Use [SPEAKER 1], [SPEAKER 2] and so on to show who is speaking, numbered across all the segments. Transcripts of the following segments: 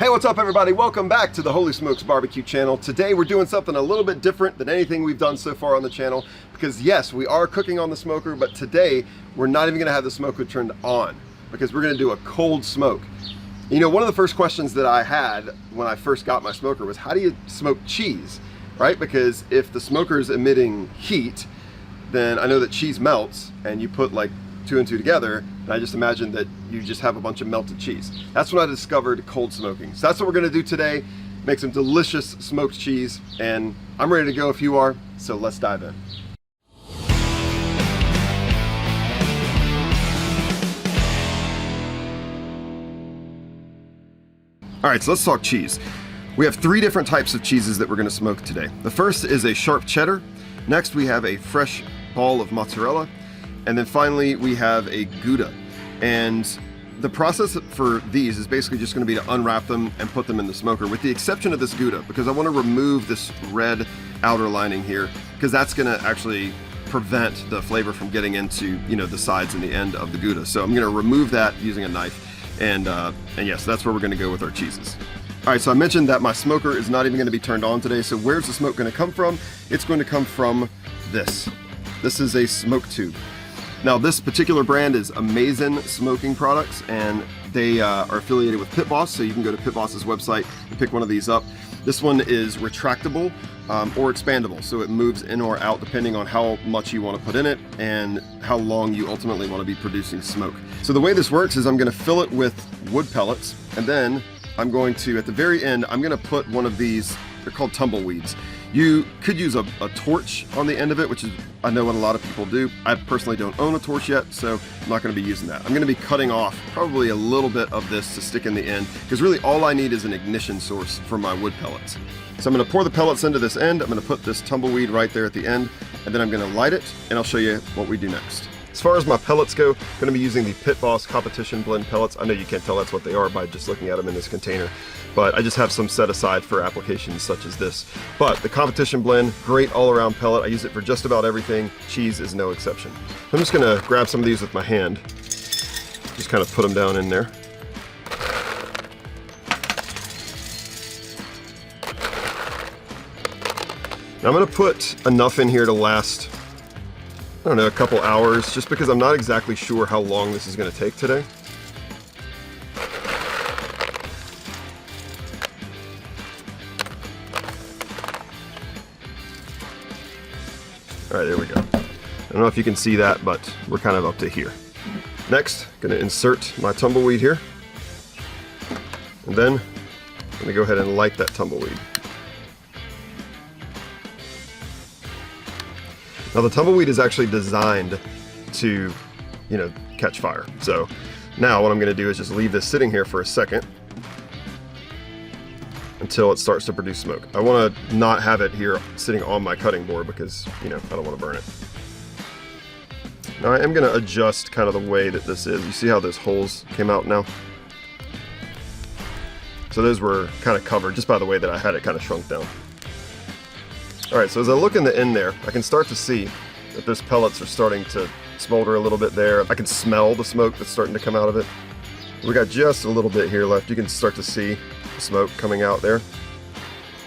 [SPEAKER 1] Hey, what's up everybody? Welcome back to the Holy Smokes Barbecue channel. Today we're doing something a little bit different than anything we've done so far on the channel because yes, we are cooking on the smoker, but today we're not even gonna have the smoker turned on because we're gonna do a cold smoke. You know, one of the first questions that I had when I first got my smoker was how do you smoke cheese, right? Because if the smoker is emitting heat, then I know that cheese melts and you put like 2 and 2 together, and I just imagined that you just have a bunch of melted cheese. That's when I discovered cold smoking. So that's what we're gonna do today, make some delicious smoked cheese, and I'm ready to go if you are, so let's dive in. All right, so let's talk cheese. We have 3 different types of cheeses that we're gonna smoke today. The first is a sharp cheddar. Next, we have a fresh ball of mozzarella. And then finally, we have a Gouda. And the process for these is basically just gonna be to unwrap them and put them in the smoker, with the exception of this Gouda, because I wanna remove this red outer lining here, because that's gonna actually prevent the flavor from getting into, you know, the sides and the end of the Gouda. So I'm gonna remove that using a knife. And yes, that's where we're gonna go with our cheeses. All right, so I mentioned that my smoker is not even gonna be turned on today, so where's the smoke gonna come from? It's going to come from this. This is a smoke tube. Now this particular brand is AMAZEN Smoke Products, and they are affiliated with Pit Boss, so you can go to Pit Boss's website and pick one of these up. This one is retractable or expandable, so it moves in or out depending on how much you want to put in it and how long you ultimately want to be producing smoke. So the way this works is I'm going to fill it with wood pellets, and then I'm going to, at the very end, I'm going to put one of these, they're called tumbleweeds. You could use a torch on the end of it, which is, I know what a lot of people do. I personally don't own a torch yet, so I'm not gonna be using that. I'm gonna be cutting off probably a little bit of this to stick in the end, because really all I need is an ignition source for my wood pellets. So I'm gonna pour the pellets into this end, I'm gonna put this tumbleweed right there at the end, and then I'm gonna light it, and I'll show you what we do next. As far as my pellets go, I'm gonna be using the Pit Boss Competition Blend pellets. I know you can't tell that's what they are by just looking at them in this container, but I just have some set aside for applications such as this. But the Competition Blend, great all-around pellet. I use it for just about everything. Cheese is no exception. I'm just gonna grab some of these with my hand. Just kind of put them down in there. Now I'm gonna put enough in here to last, I don't know, a couple hours, just because I'm not exactly sure how long this is gonna take today. All right, there we go. I don't know if you can see that, but we're kind of up to here. Next, gonna insert my tumbleweed here. And then I'm gonna go ahead and light that tumbleweed. Now the tumbleweed is actually designed to, you know, catch fire. So now what I'm gonna do is just leave this sitting here for a second until it starts to produce smoke. I wanna not have it here sitting on my cutting board because, you know, I don't wanna burn it. Now I am gonna adjust kind of the way that this is. You see how those holes came out now? So those were kind of covered just by the way that I had it kind of shrunk down. All right, so as I look in the end there, I can start to see that those pellets are starting to smolder a little bit there. I can smell the smoke that's starting to come out of it. We got just a little bit here left. You can start to see the smoke coming out there,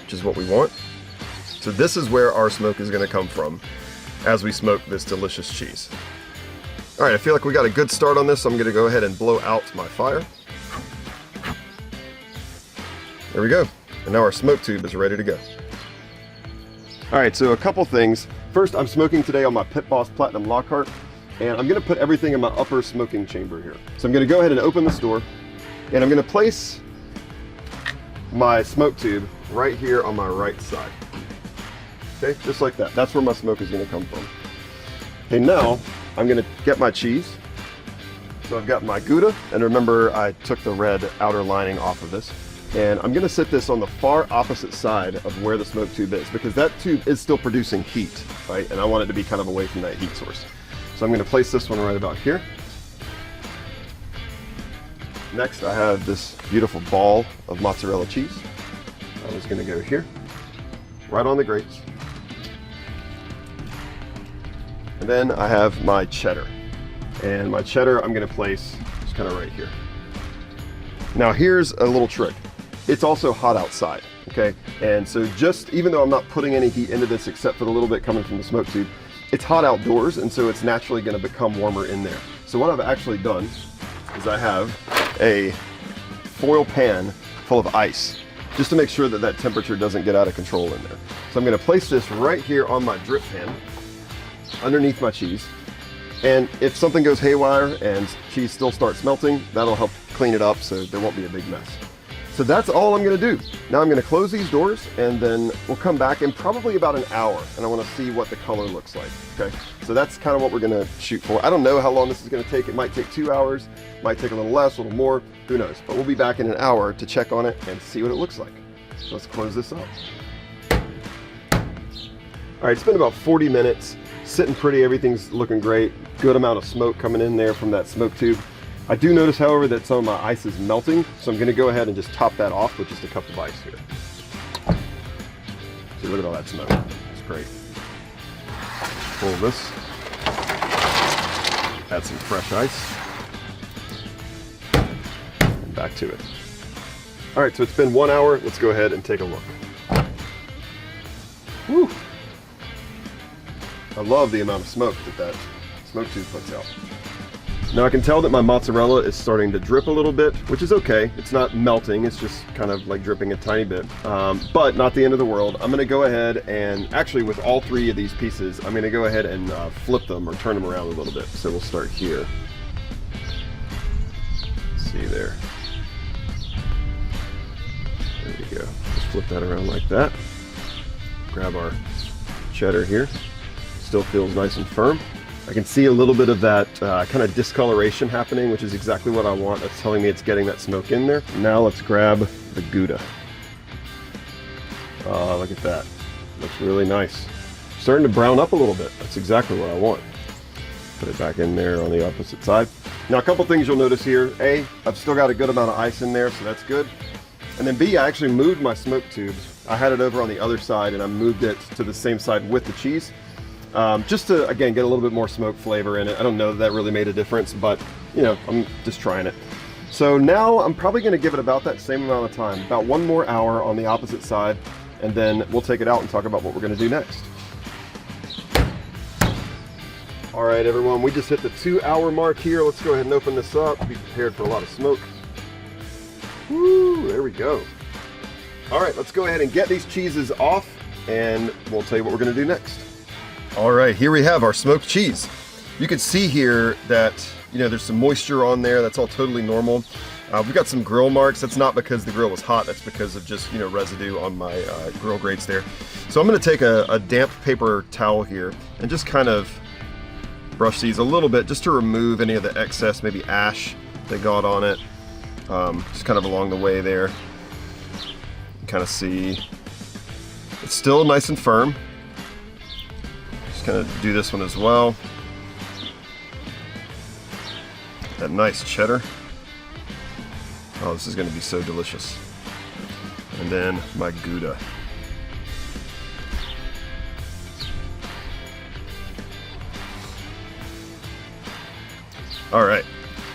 [SPEAKER 1] which is what we want. So this is where our smoke is gonna come from as we smoke this delicious cheese. All right, I feel like we got a good start on this, so I'm gonna go ahead and blow out my fire. There we go. And now our smoke tube is ready to go. All right, so a couple things. First, I'm smoking today on my Pit Boss Platinum Lockhart, and I'm gonna put everything in my upper smoking chamber here. So I'm gonna go ahead and open this door, and I'm gonna place my smoke tube right here on my right side. Okay, just like that. That's where my smoke is gonna come from. Okay, now I'm gonna get my cheese. So I've got my Gouda, and remember I took the red outer lining off of this. And I'm gonna set this on the far opposite side of where the smoke tube is, because that tube is still producing heat, right? And I want it to be kind of away from that heat source. So I'm gonna place this one right about here. Next, I have this beautiful ball of mozzarella cheese. I'm just gonna go here, right on the grates. And then I have my cheddar. And my cheddar I'm gonna place just kind of right here. Now here's a little trick. it's also hot outside, okay? And so just, even though I'm not putting any heat into this except for the little bit coming from the smoke tube, it's hot outdoors, and so it's naturally gonna become warmer in there. So what I've actually done is I have a foil pan full of ice, just to make sure that that temperature doesn't get out of control in there. So I'm gonna place this right here on my drip pan, underneath my cheese. And if something goes haywire and cheese still starts melting, that'll help clean it up so there won't be a big mess. So that's all I'm gonna do. Now I'm gonna close these doors, and then we'll come back in probably about an hour, and I wanna see what the color looks like, okay? So that's kind of what we're gonna shoot for. I don't know how long this is gonna take. It might take 2 hours, might take a little less, a little more, who knows? But we'll be back in an hour to check on it and see what it looks like. So let's close this up. All right, it's been about 40 minutes. Sitting pretty, everything's looking great. Good amount of smoke coming in there from that smoke tube. I do notice, however, that some of my ice is melting, so I'm gonna go ahead and just top that off with just a cup of ice here. See, look at all that smoke. It's great. Pull this. Add some fresh ice. And back to it. All right, so it's been 1 hour. Let's go ahead and take a look. Woo! I love the amount of smoke that smoke tube puts out. Now I can tell that my mozzarella is starting to drip a little bit, which is okay. It's not melting, it's just kind of like dripping a tiny bit, but not the end of the world. I'm gonna go ahead and, actually with all 3 of these pieces, I'm gonna go ahead and flip them or turn them around a little bit. So we'll start here. See there. There you go. Just flip that around like that. Grab our cheddar here. Still feels nice and firm. I can see a little bit of that kind of discoloration happening, which is exactly what I want. That's telling me it's getting that smoke in there. Now let's grab the Gouda. Oh, look at that. Looks really nice. Starting to brown up a little bit. That's exactly what I want. Put it back in there on the opposite side. Now a couple things you'll notice here. A, I've still got a good amount of ice in there, so that's good. And then B, I actually moved my smoke tubes. I had it over on the other side, and I moved it to the same side with the cheese. Just to, again, get a little bit more smoke flavor in it. I don't know that really made a difference, but, you know, I'm just trying it. So now I'm probably going to give it about that same amount of time, about 1 more hour on the opposite side, and then we'll take it out and talk about what we're going to do next. All right, everyone, we just hit the 2-hour mark here. Let's go ahead and open this up. Be prepared for a lot of smoke. Woo, there we go. All right, let's go ahead and get these cheeses off, and we'll tell you what we're going to do next. All right, here we have our smoked cheese. You can see here that, you know, there's some moisture on there. That's all totally normal. We've got some grill marks. That's not because the grill was hot. That's because of just, you know, residue on my grill grates there. So I'm gonna take a damp paper towel here and just kind of brush these a little bit just to remove any of the excess, maybe ash that got on it. Just kind of along the way there. You kind of see it's still nice and firm. Kind of do this one as well. That nice cheddar. Oh, this is going to be so delicious. And then my Gouda. All right.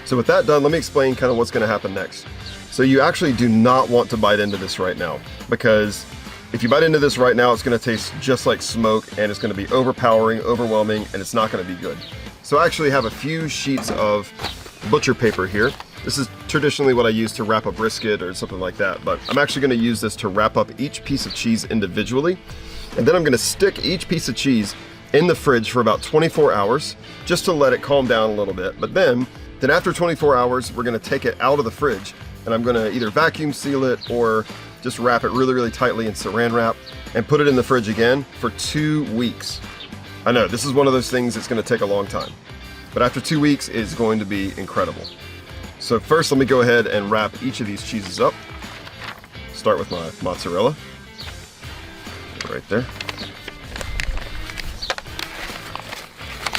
[SPEAKER 1] So with that done, let me explain kind of what's going to happen next. So you actually do not want to bite into this right now, because if you bite into this right now, it's going to taste just like smoke, and it's going to be overpowering, overwhelming, and it's not going to be good. So I actually have a few sheets of butcher paper here. This is traditionally what I use to wrap a brisket or something like that, but I'm actually going to use this to wrap up each piece of cheese individually. And then I'm going to stick each piece of cheese in the fridge for about 24 hours, just to let it calm down a little bit. But then after 24 hours, we're going to take it out of the fridge, and I'm going to either vacuum seal it or just wrap it really, really tightly in saran wrap and put it in the fridge again for 2 weeks. I know, this is one of those things that's gonna take a long time, but after 2 weeks, it's going to be incredible. So first, let me go ahead and wrap each of these cheeses up. Start with my mozzarella, right there.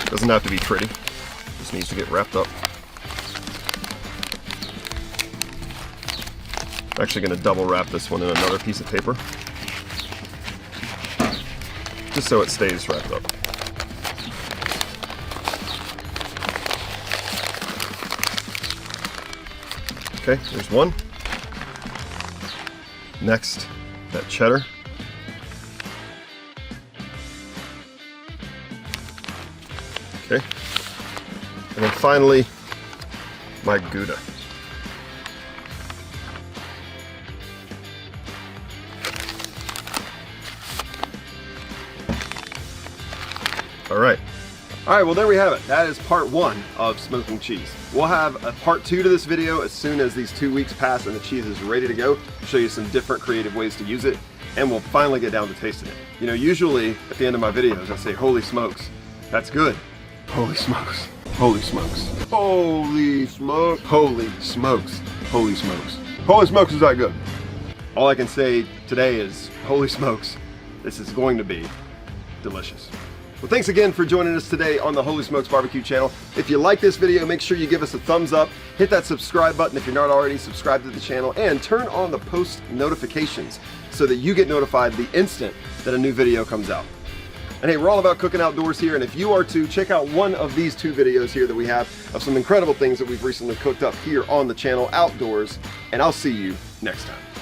[SPEAKER 1] Doesn't have to be pretty, just needs to get wrapped up. I'm actually going to double wrap this one in another piece of paper, just so it stays wrapped up. Okay, there's one. Next, that cheddar. Okay. And then finally, my Gouda. All right, well there we have it. That is part 1 of smoking cheese. We'll have a part 2 to this video as soon as these 2 weeks pass and the cheese is ready to go. I'll show you some different creative ways to use it, and we'll finally get down to tasting it. You know, usually at the end of my videos I say, holy smokes, that's good. Holy smokes, holy smokes, holy smokes, holy smokes, holy smokes. Holy smokes, is that good? All I can say today is, holy smokes, this is going to be delicious. Well, thanks again for joining us today on the Holy Smokes Barbecue channel. If you like this video, make sure you give us a thumbs up, hit that subscribe button if you're not already subscribed to the channel, and turn on the post notifications so that you get notified the instant that a new video comes out. And hey, we're all about cooking outdoors here, and if you are too, check out one of these 2 videos here that we have of some incredible things that we've recently cooked up here on the channel outdoors, and I'll see you next time.